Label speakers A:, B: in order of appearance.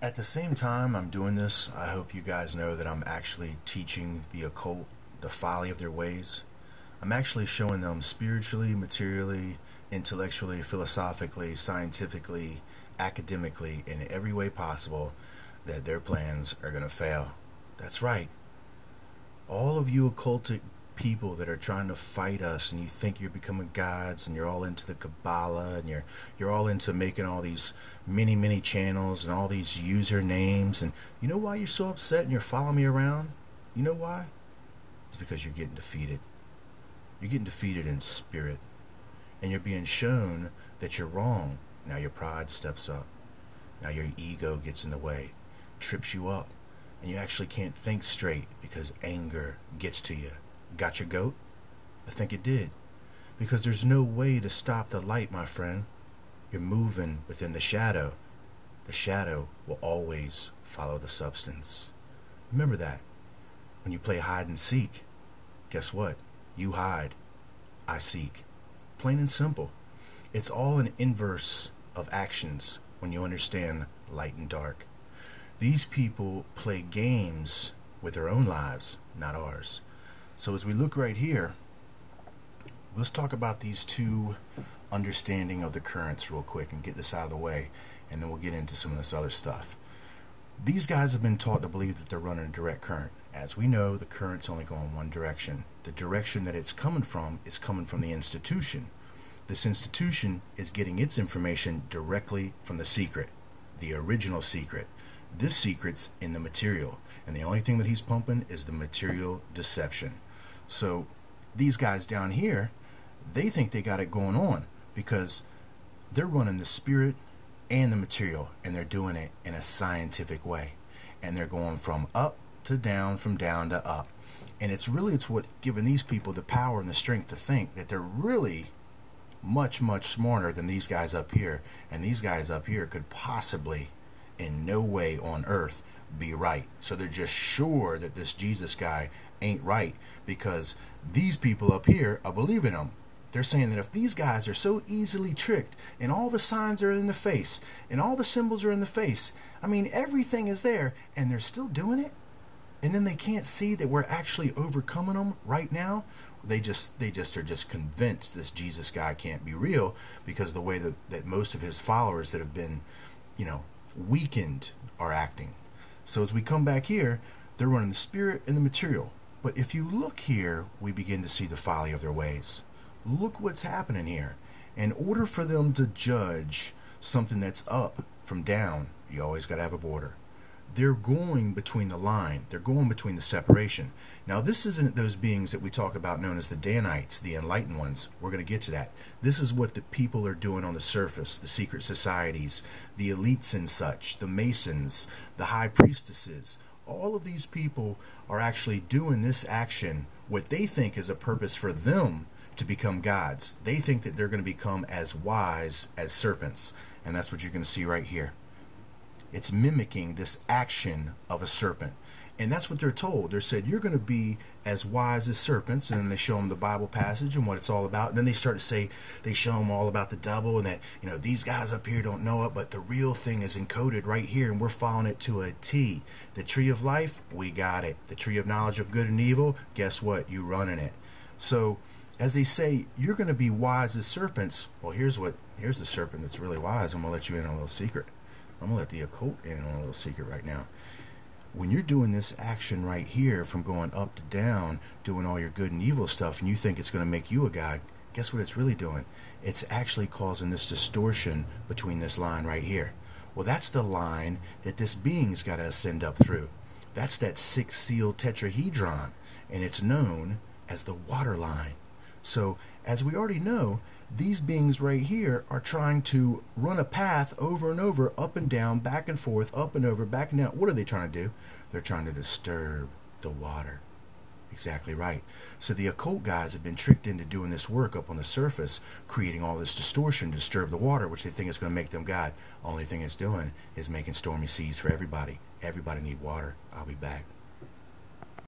A: At the same time I'm doing this, I hope you guys know that I'm actually teaching the occult the folly of their ways. I'm actually showing them spiritually, materially, intellectually, philosophically, scientifically, academically, in every way possible that their plans are going to fail. That's right. All of you occultic people that are trying to fight us and you think you're becoming gods and you're all into the Kabbalah and you're all into making all these many channels and all these usernames, and you know why you're so upset and you're following me around? You know why? It's because you're getting defeated. You're getting defeated in spirit, and you're being shown that you're wrong. Now your pride steps up. Now your ego gets in the way, trips you up, and you actually can't think straight because anger gets to you. Got your goat? I think it did. Because there's no way to stop the light, my friend. You're moving within the shadow. The shadow will always follow the substance. Remember that. When you play hide and seek, guess what? You hide, I seek. Plain and simple. It's all an inverse of actions when you understand light and dark. These people play games with their own lives, not ours. So as we look right here, let's talk about these two understanding of the currents real quick and get this out of the way, and then we'll get into some of this other stuff. These guys have been taught to believe that they're running a direct current. As we know, the current's only going one direction. The direction that it's coming from is coming from the institution. This institution is getting its information directly from the secret, the original secret. This secret's in the material, and the only thing that he's pumping is the material deception. So these guys down here, they think they got it going on because they're running the spirit and the material, and they're doing it in a scientific way, and they're going from up to down, from down to up. And it's what giving these people the power and the strength to think that they're really much smarter than these guys up here, and these guys up here could possibly in no way on earth be right. So they're just sure that this Jesus guy ain't right because these people up here are believing him. They're saying that if these guys are so easily tricked and all the signs are in the face and all the symbols are in the face, I mean everything is there, and they're still doing it, and then they can't see that we're actually overcoming them right now. They just are just convinced this Jesus guy can't be real because of the way that most of his followers that have been, weakened are acting. So as we come back here, they're running the spirit and the material. But if you look here, we begin to see the folly of their ways. Look what's happening here. In order for them to judge something that's up from down, you always got to have a border. They're going between the line. They're going between the separation. Now, this isn't those beings that we talk about known as the Danites, the enlightened ones. We're going to get to that. This is what the people are doing on the surface, the secret societies, the elites and such, the Masons, the high priestesses. All of these people are actually doing this action, what they think is a purpose for them to become gods. They think that they're going to become as wise as serpents. And that's what you're going to see right here. It's mimicking this action of a serpent. And that's what they're told. They're said, you're going to be as wise as serpents. And then they show them the Bible passage and what it's all about. And then they start to say, they show them all about the devil and that, these guys up here don't know it, but the real thing is encoded right here. And we're following it to a T. The tree of life, we got it. The tree of knowledge of good and evil, guess what? You running it. So as they say, you're going to be wise as serpents. Well, here's the serpent that's really wise. I'm going to let you in on a little secret. I'm going to let the occult in on a little secret right now. When you're doing this action right here from going up to down, doing all your good and evil stuff, and you think it's going to make you a god, guess what it's really doing? It's actually causing this distortion between this line right here. Well, that's the line that this being's got to ascend up through. That's that six-sealed tetrahedron, and it's known as the water line. So, as we already know, these beings right here are trying to run a path over and over, up and down, back and forth, up and over, back and down. What are they trying to do? They're trying to disturb the water. Exactly right. So the occult guys have been tricked into doing this work up on the surface, creating all this distortion to disturb the water, which they think is going to make them God. Only thing it's doing is making stormy seas for everybody. Everybody need water. I'll be back.